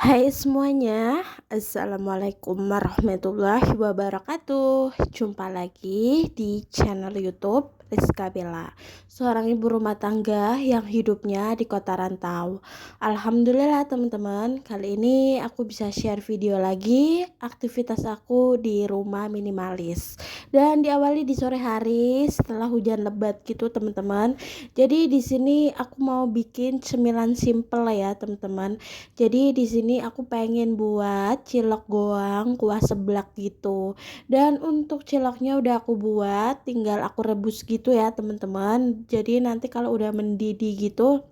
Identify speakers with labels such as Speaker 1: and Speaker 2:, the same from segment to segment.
Speaker 1: Hai semuanya, Assalamualaikum warahmatullahi wabarakatuh. Jumpa lagi di channel YouTube Rizka Bella, seorang ibu rumah tangga yang hidupnya di kota rantau. Alhamdulillah teman-teman, kali ini aku bisa share video lagi aktivitas aku di rumah minimalis. Dan diawali di sore hari setelah hujan lebat gitu teman-teman. Jadi di sini aku mau bikin cemilan simple ya teman-teman. Jadi di sini aku pengen buat cilok goang kuah seblak gitu. Dan untuk ciloknya udah aku buat, tinggal aku rebus gitu ya teman-teman. Jadi nanti kalau udah mendidih gitu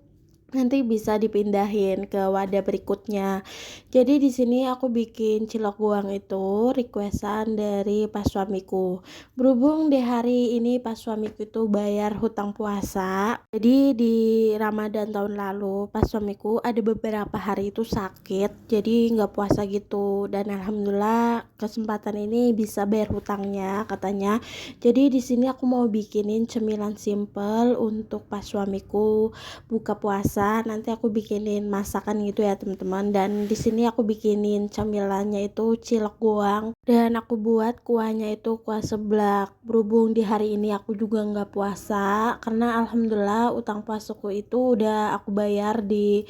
Speaker 1: nanti bisa dipindahin ke wadah berikutnya. Jadi di sini aku bikin cilok goang itu requestan dari pas suamiku. Berhubung di hari ini pas suamiku itu bayar hutang puasa. Jadi di Ramadan tahun lalu pas suamiku ada beberapa hari itu sakit, jadi nggak puasa gitu. Dan alhamdulillah kesempatan ini bisa bayar hutangnya katanya. Jadi di sini aku mau bikinin cemilan simple untuk pas suamiku buka puasa. Nanti aku bikinin masakan gitu ya teman-teman. Dan di sini aku bikinin camilannya itu cilok goang dan aku buat kuahnya itu kuah seblak. Berhubung di hari ini aku juga nggak puasa karena alhamdulillah utang puasaku itu udah aku bayar di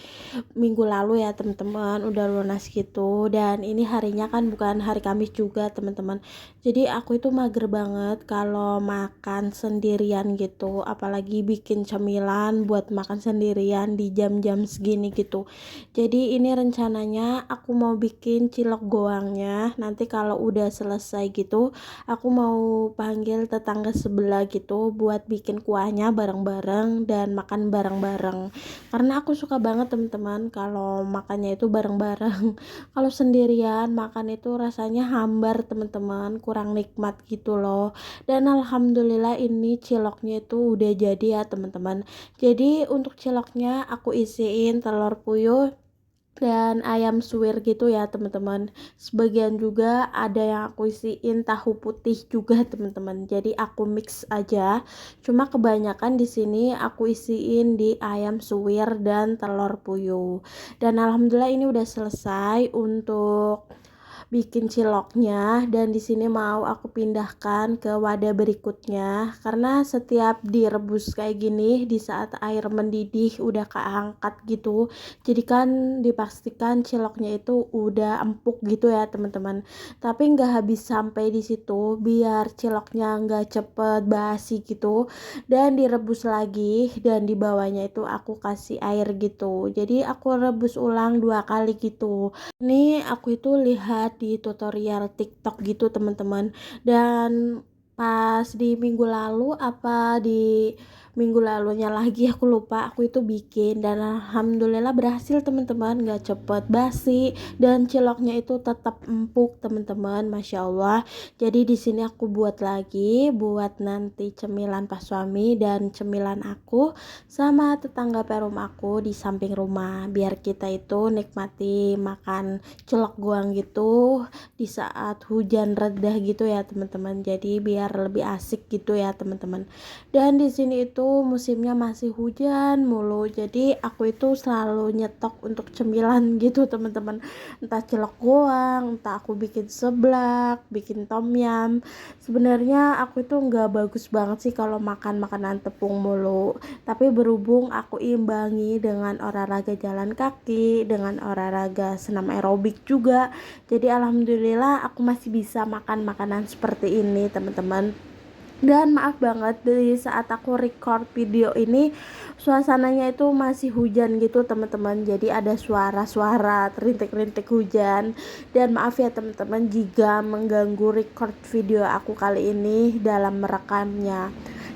Speaker 1: minggu lalu ya teman-teman, udah lunas gitu. Dan ini harinya kan bukan hari Kamis juga teman-teman, jadi aku itu mager banget kalau makan sendirian gitu, apalagi bikin cemilan buat makan sendirian di jam-jam segini gitu. Jadi ini rencananya aku mau bikin cilok goangnya, nanti kalau udah selesai gitu aku mau panggil tetangga sebelah gitu buat bikin kuahnya bareng-bareng dan makan bareng-bareng. Karena aku suka banget teman-teman kalau makannya itu bareng-bareng. Kalau sendirian makan itu rasanya hambar teman-teman, kurang nikmat gitu loh. Dan alhamdulillah ini ciloknya itu udah jadi ya teman-teman. Jadi untuk ciloknya aku isiin telur puyuh dan ayam suwir gitu ya teman-teman. Sebagian juga ada yang aku isiin tahu putih juga teman-teman, jadi aku mix aja. Cuma kebanyakan di sini aku isiin di ayam suwir dan telur puyuh. Dan alhamdulillah ini udah selesai untuk bikin ciloknya. Dan di sini mau aku pindahkan ke wadah berikutnya karena setiap direbus kayak gini di saat air mendidih udah keangkat gitu, jadi kan dipastikan ciloknya itu udah empuk gitu ya teman-teman. Tapi nggak habis sampai di situ, biar ciloknya nggak cepet basi gitu, dan direbus lagi dan di bawahnya itu aku kasih air gitu. Jadi aku rebus ulang 2 kali gitu. Ini aku itu lihat di tutorial TikTok gitu teman-teman. Dan pas di minggu lalu apa di minggu lalunya lagi aku lupa, aku itu bikin dan alhamdulillah berhasil teman-teman, gak cepet basi dan ciloknya itu tetap empuk teman-teman, masya Allah. Jadi di sini aku buat lagi buat nanti cemilan pas suami dan cemilan aku sama tetangga perum aku di samping rumah, biar kita itu nikmati makan celok goang gitu di saat hujan reda gitu ya teman-teman. Jadi biar lebih asik gitu ya teman-teman. Dan di sini itu musimnya masih hujan mulu, jadi aku itu selalu nyetok untuk cemilan gitu teman-teman. Entah celok goang, entah aku bikin seblak, bikin tom yum. Sebenarnya aku itu nggak bagus banget sih kalau makan makanan tepung mulu, tapi berhubung aku imbangi dengan olahraga jalan kaki, dengan olahraga senam aerobik juga, jadi alhamdulillah aku masih bisa makan makanan seperti ini teman-teman. Dan maaf banget di saat aku record video ini suasananya itu masih hujan gitu teman-teman, jadi ada suara-suara rintik-rintik hujan. Dan maaf ya teman-teman jika mengganggu record video aku kali ini dalam merekamnya.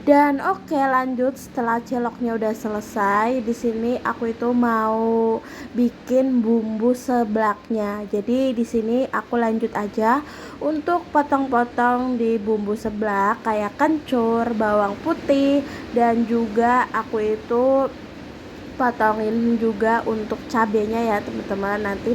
Speaker 1: Dan oke, lanjut setelah celoknya udah selesai, di sini aku itu mau bikin bumbu seblaknya. Jadi di sini aku lanjut aja untuk potong-potong di bumbu seblak kayak kencur, bawang putih, dan juga aku itu potongin juga untuk cabenya ya teman-teman. Nanti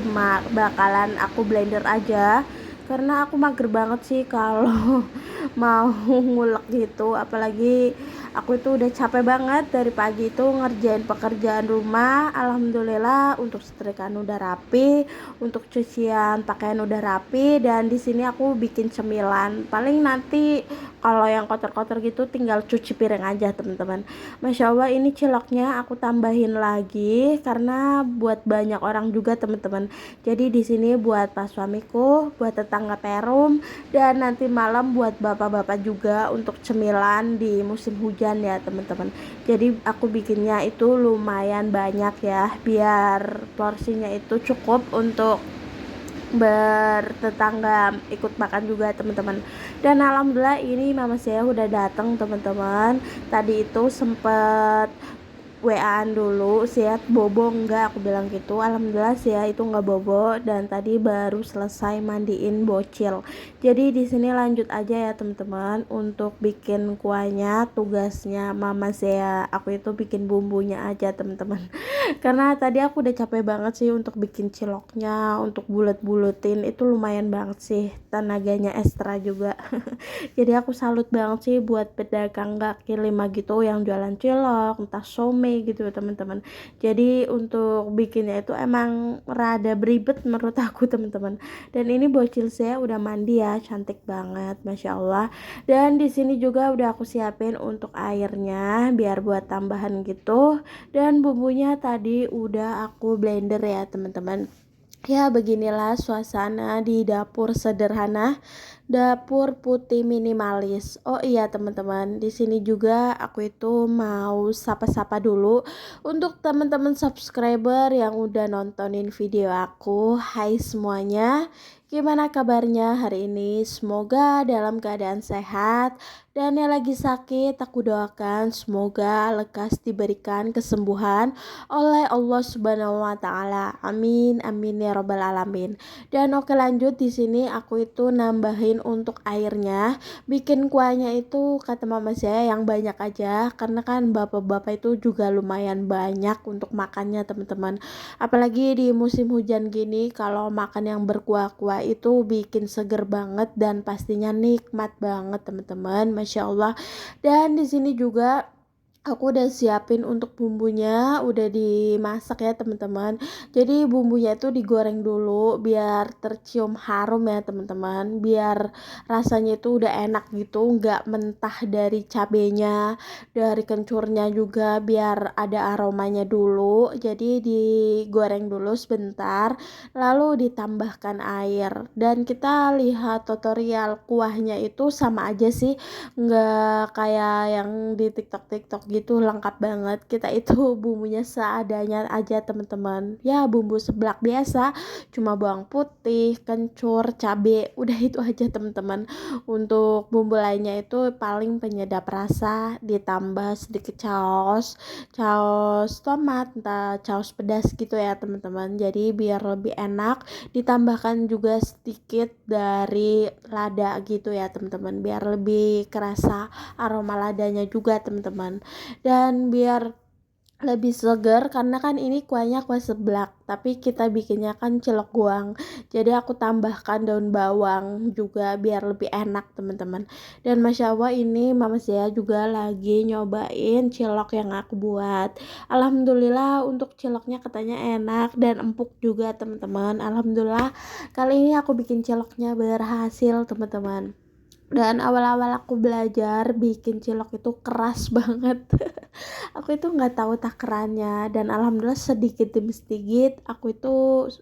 Speaker 1: bakalan aku blender aja karena aku mager banget sih kalau mau ngulek gitu, apalagi Aku itu udah capek banget dari pagi itu ngerjain pekerjaan rumah. Alhamdulillah untuk setrikaan udah rapi, untuk cucian pakaian udah rapi, dan di sini aku bikin cemilan. Paling nanti kalau yang kotor-kotor gitu tinggal cuci piring aja teman-teman. Masya Allah, ini ciloknya aku tambahin lagi karena buat banyak orang juga teman-teman. Jadi di sini buat pas suamiku, buat tetangga Perum, dan nanti malam buat bapak-bapak juga untuk cemilan di musim hujan ya teman-teman. Jadi aku bikinnya itu lumayan banyak ya, biar porsinya itu cukup untuk bertetangga ikut makan juga teman-teman. Dan alhamdulillah ini mama saya udah datang teman-teman. Tadi itu sempet WA-an dulu, Siat bobo enggak, aku bilang gitu. Alhamdulillah Sia itu enggak bobo, dan tadi baru selesai mandiin bocil. Jadi di sini lanjut aja ya teman-teman untuk bikin kuahnya. Tugasnya mama saya, aku itu bikin bumbunya aja teman-teman. Karena tadi aku udah capek banget sih untuk bikin ciloknya, untuk bulet-buletin itu lumayan banget sih, tenaganya ekstra juga. Jadi aku salut banget sih buat pedagang kaki lima gitu yang jualan cilok, entah some gitu teman-teman. Jadi untuk bikinnya itu emang rada beribet menurut aku teman-teman. Dan ini bocil saya udah mandi ya, cantik banget, masya Allah. Dan di sini juga udah aku siapin untuk airnya biar buat tambahan gitu. Dan bumbunya tadi udah aku blender ya teman-teman. Ya beginilah suasana di dapur sederhana, dapur putih minimalis. Oh iya teman-teman, di sini juga aku itu mau sapa-sapa dulu untuk teman-teman subscriber yang udah nontonin video aku. Hai semuanya, gimana kabarnya hari ini? Semoga dalam keadaan sehat, dan yang lagi sakit aku doakan semoga lekas diberikan kesembuhan oleh Allah Subhanahu wa taala. Amin amin ya robbal alamin. Dan oke lanjut, di sini aku itu nambahin untuk airnya. Bikin kuahnya itu kata mama saya yang banyak aja karena kan bapak-bapak itu juga lumayan banyak untuk makannya teman-teman. Apalagi di musim hujan gini, kalau makan yang berkuah-kuah itu bikin seger banget dan pastinya nikmat banget teman-teman. Masya Allah. Dan di sini juga aku udah siapin untuk bumbunya, udah dimasak ya teman-teman. Jadi bumbunya itu digoreng dulu biar tercium harum ya teman-teman. Biar rasanya itu udah enak gitu, nggak mentah dari cabenya, dari kencurnya juga biar ada aromanya dulu. Jadi digoreng dulu sebentar, lalu ditambahkan air. Dan kita lihat tutorial kuahnya itu sama aja sih, nggak kayak yang di TikTok gitu lengkap banget. Kita itu bumbunya seadanya aja teman-teman, ya bumbu seblak biasa, cuma bawang putih, kencur, cabe, udah itu aja teman-teman. Untuk bumbu lainnya itu paling penyedap rasa, ditambah sedikit saus tomat, entah saus pedas gitu ya teman-teman. Jadi biar lebih enak, ditambahkan juga sedikit dari lada gitu ya teman-teman, biar lebih kerasa aroma ladanya juga teman-teman. Dan biar lebih segar karena kan ini kuahnya kuah seblak, tapi kita bikinnya kan cilok goang. Jadi aku tambahkan daun bawang juga biar lebih enak teman-teman. Dan masya Allah ini mama saya juga lagi nyobain cilok yang aku buat. Alhamdulillah untuk ciloknya katanya enak dan empuk juga teman-teman. Alhamdulillah kali ini aku bikin ciloknya berhasil teman-teman. Dan awal-awal aku belajar bikin cilok itu keras banget. Aku itu nggak tahu takarannya, dan alhamdulillah sedikit demi sedikit aku itu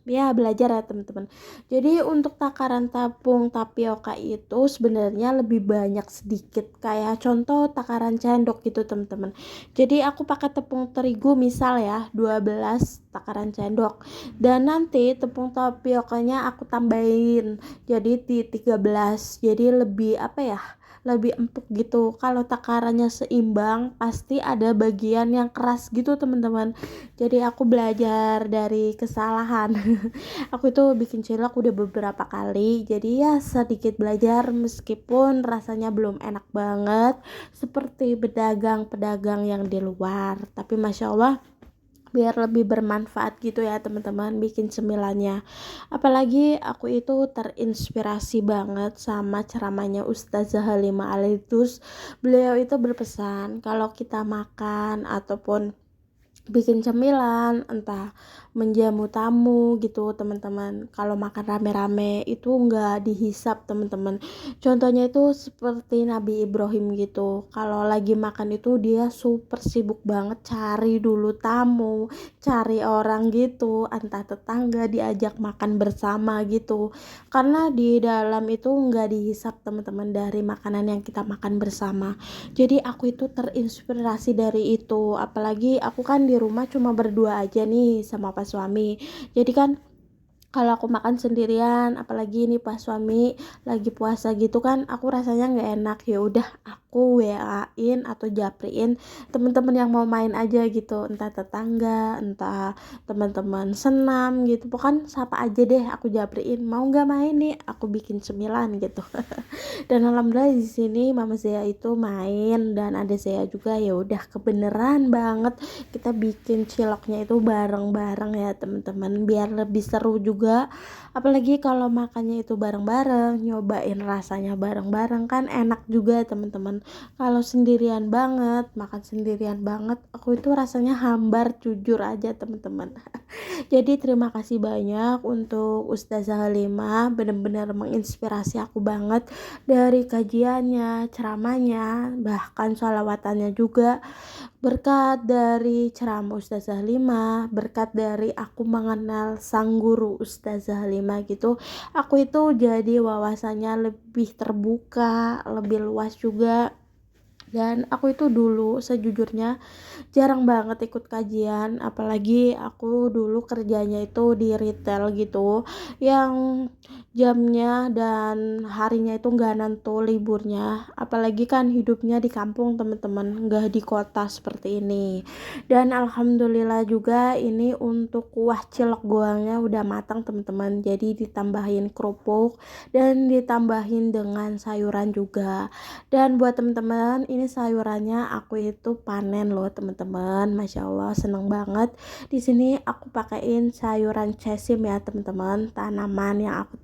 Speaker 1: ya belajar ya teman-teman. Jadi untuk takaran tepung tapioka itu sebenarnya lebih banyak sedikit, kayak contoh takaran sendok gitu teman-teman. Jadi aku pakai tepung terigu misal ya 12 takaran sendok, dan nanti tepung tapiokanya aku tambahin jadi di 13, jadi lebih apa ya, lebih empuk gitu. Kalau takarannya seimbang pasti ada bagian yang keras gitu teman-teman. Jadi aku belajar dari kesalahan. Aku itu bikin cilok udah beberapa kali, jadi ya sedikit belajar meskipun rasanya belum enak banget seperti pedagang-pedagang yang di luar. Tapi masya Allah biar lebih bermanfaat gitu ya teman-teman bikin cemilannya. Apalagi aku itu terinspirasi banget sama ceramahnya Ustazah Halimah Al-Idrus. Beliau itu berpesan kalau kita makan ataupun bikin cemilan, entah menjamu tamu gitu teman-teman, kalau makan rame-rame itu nggak dihisap teman-teman. Contohnya itu seperti Nabi Ibrahim gitu, kalau lagi makan itu dia super sibuk banget cari dulu tamu, cari orang gitu, entah tetangga diajak makan bersama gitu, karena di dalam itu nggak dihisap teman-teman dari makanan yang kita makan bersama. Jadi aku itu terinspirasi dari itu, apalagi aku kan di rumah cuma berdua aja nih sama pas suami. Jadi kan kalau aku makan sendirian, apalagi ini pas suami lagi puasa gitu kan, aku rasanya nggak enak. Ya udah aku WA-in atau japriin teman-teman yang mau main aja gitu, entah tetangga, entah teman-teman senam gitu. Pokoknya sapa aja deh, aku japriin, mau nggak main nih, aku bikin cemilan gitu. Dan alhamdulillah di sini mama saya itu main dan ada saya juga, ya udah kebeneran banget kita bikin ciloknya itu bareng-bareng ya teman-teman, biar lebih seru juga. Apalagi kalau makannya itu bareng-bareng, nyobain rasanya bareng-bareng kan enak juga teman-teman. Kalau sendirian banget, makan sendirian banget, aku itu rasanya hambar jujur aja teman-teman. Jadi terima kasih banyak untuk Ustazah Halimah, benar-benar menginspirasi aku banget dari kajiannya, ceramahnya, bahkan sholawatannya juga. Berkat dari ceramah Ustazah Halimah, berkat dari aku mengenal sang guru Ustazah Halimah gitu, aku itu jadi wawasannya lebih terbuka, lebih luas juga. Dan aku itu dulu sejujurnya jarang banget ikut kajian, apalagi aku dulu kerjanya itu di retail gitu, yang jamnya dan harinya itu nggak nentu liburnya, apalagi kan hidupnya di kampung teman-teman, nggak di kota seperti ini. Dan alhamdulillah juga ini untuk kuah cilok goangnya udah matang teman-teman, jadi ditambahin kerupuk dan ditambahin dengan sayuran juga. Dan buat teman-teman, ini sayurannya aku itu panen loh teman-teman. Masya Allah, seneng banget. Di sini aku pakein sayuran cesim ya teman-teman, tanaman yang aku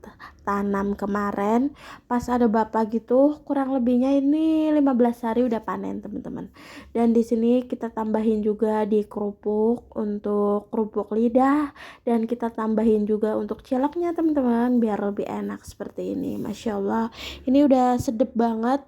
Speaker 1: tanam kemarin pas ada bapak gitu. Kurang lebihnya ini 15 hari udah panen teman-teman. Dan di sini kita tambahin juga di kerupuk untuk kerupuk lidah, dan kita tambahin juga untuk ciloknya teman-teman biar lebih enak seperti ini. Masya Allah, ini udah sedep banget.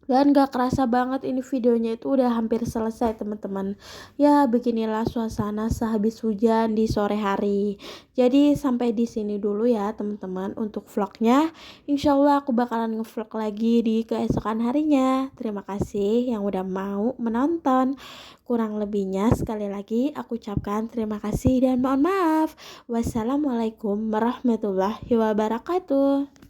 Speaker 1: Dan gak kerasa banget ini videonya itu udah hampir selesai teman-teman. Ya beginilah suasana sehabis hujan di sore hari. Jadi sampai di sini dulu ya teman-teman untuk vlognya. Insya Allah aku bakalan ngevlog lagi di keesokan harinya. Terima kasih yang udah mau menonton. Kurang lebihnya sekali lagi aku ucapkan terima kasih dan mohon maaf. Wassalamualaikum warahmatullahi wabarakatuh.